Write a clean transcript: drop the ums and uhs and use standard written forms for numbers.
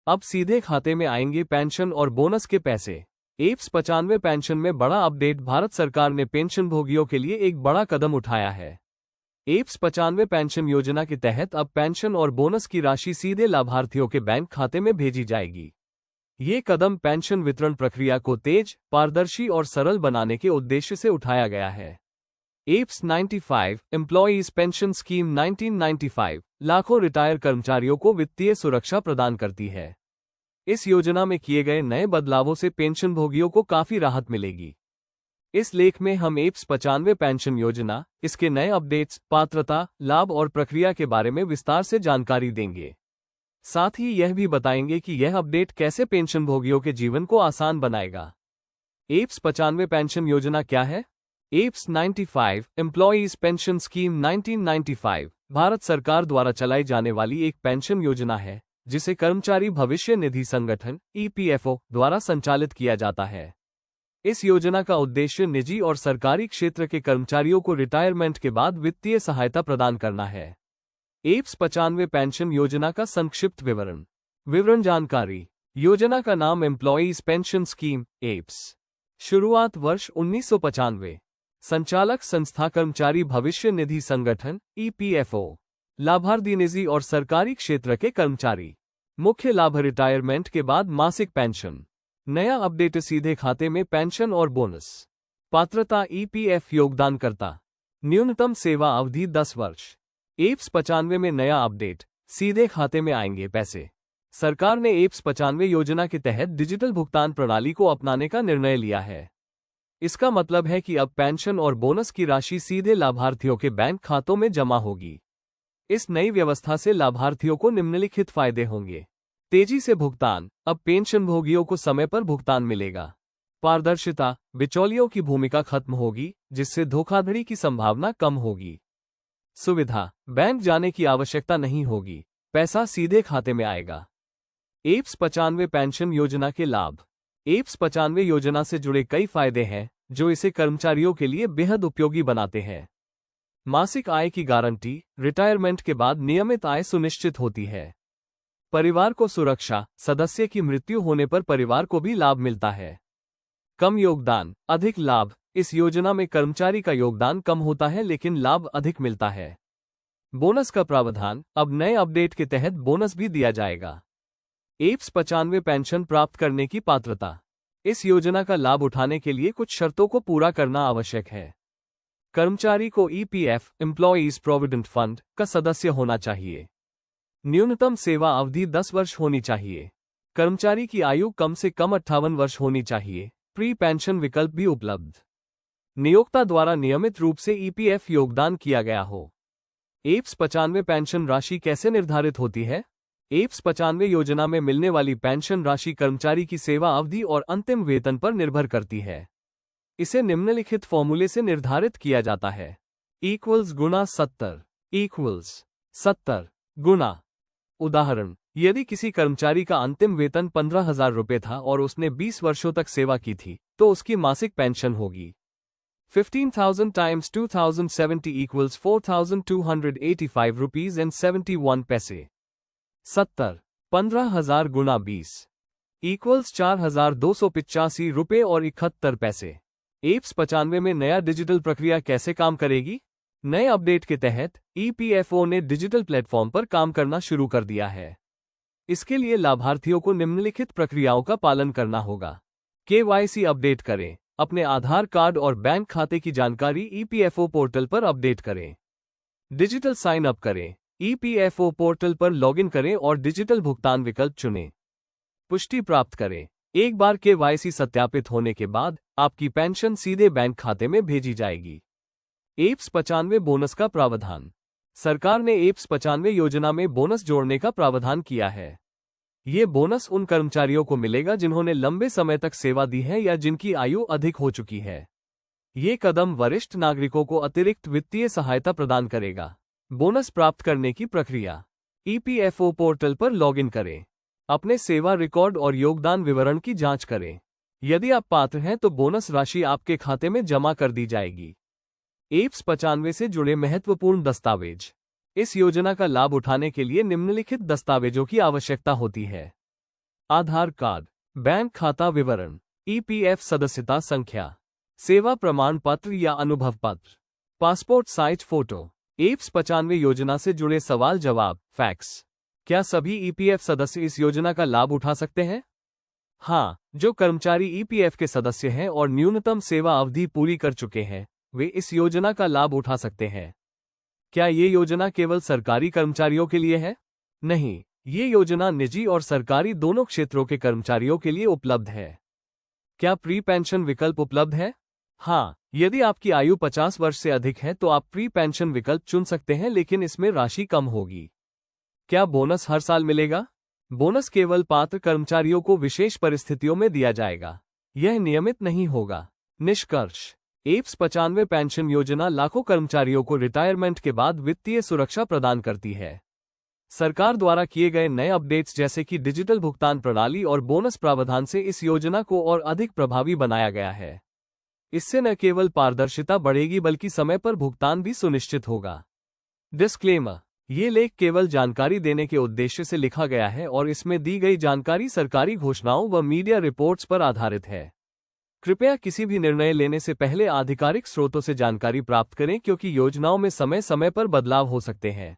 अब सीधे खाते में आएंगे पेंशन और बोनस के पैसे। एप्स 95 पेंशन में बड़ा अपडेट। भारत सरकार ने पेंशनभोगियों के लिए एक बड़ा कदम उठाया है। एप्स 95 पेंशन योजना के तहत अब पेंशन और बोनस की राशि सीधे लाभार्थियों के बैंक खाते में भेजी जाएगी। ये कदम पेंशन वितरण प्रक्रिया को तेज, पारदर्शी और सरल बनाने के उद्देश्य से उठाया गया है। एप्स 95 एम्प्लॉयीज पेंशन स्कीम 1995 लाखों रिटायर कर्मचारियों को वित्तीय सुरक्षा प्रदान करती है। इस योजना में किए गए नए बदलावों से पेंशनभोगियों को काफी राहत मिलेगी। इस लेख में हम एप्स 95 पेंशन योजना, इसके नए अपडेट्स, पात्रता, लाभ और प्रक्रिया के बारे में विस्तार से जानकारी देंगे। साथ ही यह भी बताएंगे कि यह अपडेट कैसे पेंशनभोगियों के जीवन को आसान बनाएगा। एप्स 95 पेंशन योजना क्या है? Apps 95 employees pension scheme 1995 Bharat सरकार द्वारा चलाई जाने वाली एक पेंशन योजना है, जिसे कर्मचारी भविष्य निधि संगठन (EPFO) द्वारा संचालित किया जाता है। इस योजना का उद्देश्य निजी और सरकारी क्षेत्र के कर्मचारियों को रिटायरमेंट के बाद वित्तीय सहायता प्रदान करना है। एप्स 95 पेंशन योजना का संक्षिप्त विवरण जानकारी। योजना का नाम एम्प्लॉयीज पेंशन स्कीम एप्स। शुरुआत वर्ष 1995। संचालक संस्था कर्मचारी भविष्य निधि संगठन (EPFO). लाभार्थी निजी और सरकारी क्षेत्र के कर्मचारी। मुख्य लाभ रिटायरमेंट के बाद मासिक पेंशन। नया अपडेट सीधे खाते में पेंशन और बोनस। पात्रता EPF योगदानकर्ता। न्यूनतम सेवा अवधि 10 वर्ष। एप्स 95 में नया अपडेट, सीधे खाते में आएंगे पैसे। सरकार ने एप्स 95 योजना के तहत डिजिटल भुगतान प्रणाली को अपनाने का निर्णय लिया है। इसका मतलब है कि अब पेंशन और बोनस की राशि सीधे लाभार्थियों के बैंक खातों में जमा होगी। इस नई व्यवस्था से लाभार्थियों को निम्नलिखित फायदे होंगे। तेजी से भुगतान, अब पेंशनभोगियों को समय पर भुगतान मिलेगा। पारदर्शिता, बिचौलियों की भूमिका खत्म होगी, जिससे धोखाधड़ी की संभावना कम होगी। सुविधा, बैंक जाने की आवश्यकता नहीं होगी, पैसा सीधे खाते में आएगा। एप्स 95 पेंशन योजना के लाभ। एप्स 95 योजना से जुड़े कई फायदे हैं, जो इसे कर्मचारियों के लिए बेहद उपयोगी बनाते हैं। मासिक आय की गारंटी, रिटायरमेंट के बाद नियमित आय सुनिश्चित होती है। परिवार को सुरक्षा, सदस्य की मृत्यु होने पर परिवार को भी लाभ मिलता है। कम योगदान, अधिक लाभ। इस योजना में कर्मचारी का योगदान कम होता है लेकिन लाभ अधिक मिलता है। बोनस का प्रावधान, अब नए अपडेट के तहत बोनस भी दिया जाएगा। एप्स 95 पेंशन प्राप्त करने की पात्रता। इस योजना का लाभ उठाने के लिए कुछ शर्तों को पूरा करना आवश्यक है। कर्मचारी को EPF एम्प्लॉयीज प्रोविडेंट फंड का सदस्य होना चाहिए। न्यूनतम सेवा अवधि 10 वर्ष होनी चाहिए। कर्मचारी की आयु कम से कम 58 वर्ष होनी चाहिए। प्री पेंशन विकल्प भी उपलब्ध। नियोक्ता द्वारा नियमित रूप से EPF योगदान किया गया हो। एप्स 95 पेंशन राशि कैसे निर्धारित होती है? एप्स 95 योजना में मिलने वाली पेंशन राशि कर्मचारी की सेवा अवधि और अंतिम वेतन पर निर्भर करती है। इसे निम्नलिखित फॉर्मूले से निर्धारित किया जाता है। इक्वल्स गुणा 70 इक्वल्स 70 गुणा। उदाहरण, यदि किसी कर्मचारी का अंतिम वेतन 15,000 रुपये था और उसने 20 वर्षों तक सेवा की थी, तो उसकी मासिक पेंशन होगी 15,000 टाइम्स 2070 इक्वल्स 4,285 रुपीज एंड 71 पैसे। 70 15,000 गुणा 20 इक्वल्स 4,285 रुपये और 71 पैसे। एप्स 95 में नया डिजिटल प्रक्रिया कैसे काम करेगी? नए अपडेट के तहत EPFO ने डिजिटल प्लेटफॉर्म पर काम करना शुरू कर दिया है। इसके लिए लाभार्थियों को निम्नलिखित प्रक्रियाओं का पालन करना होगा। KYC अपडेट करें। अपने आधार कार्ड और बैंक खाते की जानकारी EPFO पोर्टल पर अपडेट करें। डिजिटल साइन अप करें। EPFO पोर्टल पर लॉगिन करें और डिजिटल भुगतान विकल्प चुनें। पुष्टि प्राप्त करें। एक बार KYC सत्यापित होने के बाद आपकी पेंशन सीधे बैंक खाते में भेजी जाएगी। एप्स 95 बोनस का प्रावधान। सरकार ने एप्स 95 योजना में बोनस जोड़ने का प्रावधान किया है। ये बोनस उन कर्मचारियों को मिलेगा जिन्होंने लंबे समय तक सेवा दी है या जिनकी आयु अधिक हो चुकी है। ये कदम वरिष्ठ नागरिकों को अतिरिक्त वित्तीय सहायता प्रदान करेगा। बोनस प्राप्त करने की प्रक्रिया। EPFO पोर्टल पर लॉगिन करें। अपने सेवा रिकॉर्ड और योगदान विवरण की जांच करें। यदि आप पात्र हैं तो बोनस राशि आपके खाते में जमा कर दी जाएगी। एप्स 95 से जुड़े महत्वपूर्ण दस्तावेज। इस योजना का लाभ उठाने के लिए निम्नलिखित दस्तावेजों की आवश्यकता होती है। आधार कार्ड, बैंक खाता विवरण, ईपीएफ सदस्यता संख्या, सेवा प्रमाण पत्र या अनुभव पत्र, पासपोर्ट साइज फोटो। एप्स 95 योजना से जुड़े सवाल जवाब, फैक्स। क्या सभी ईपीएफ सदस्य इस योजना का लाभ उठा सकते हैं? हाँ, जो कर्मचारी ईपीएफ के सदस्य हैं और न्यूनतम सेवा अवधि पूरी कर चुके हैं, वे इस योजना का लाभ उठा सकते हैं। क्या ये योजना केवल सरकारी कर्मचारियों के लिए है? नहीं, ये योजना निजी और सरकारी दोनों क्षेत्रों के कर्मचारियों के लिए उपलब्ध है। क्या प्री पेंशन विकल्प उपलब्ध है? हाँ, यदि आपकी आयु 50 वर्ष से अधिक है तो आप प्री पेंशन विकल्प चुन सकते हैं, लेकिन इसमें राशि कम होगी। क्या बोनस हर साल मिलेगा? बोनस केवल पात्र कर्मचारियों को विशेष परिस्थितियों में दिया जाएगा। यह नियमित नहीं होगा। निष्कर्ष, एप्स 95 पेंशन योजना लाखों कर्मचारियों को रिटायरमेंट के बाद वित्तीय सुरक्षा प्रदान करती है। सरकार द्वारा किए गए नए अपडेट्स जैसे कि डिजिटल भुगतान प्रणाली और बोनस प्रावधान से इस योजना को और अधिक प्रभावी बनाया गया है। इससे न केवल पारदर्शिता बढ़ेगी बल्कि समय पर भुगतान भी सुनिश्चित होगा। डिस्क्लेमर, ये लेख केवल जानकारी देने के उद्देश्य से लिखा गया है और इसमें दी गई जानकारी सरकारी घोषणाओं व मीडिया रिपोर्ट्स पर आधारित है। कृपया किसी भी निर्णय लेने से पहले आधिकारिक स्रोतों से जानकारी प्राप्त करें, क्योंकि योजनाओं में समय समय पर बदलाव हो सकते हैं।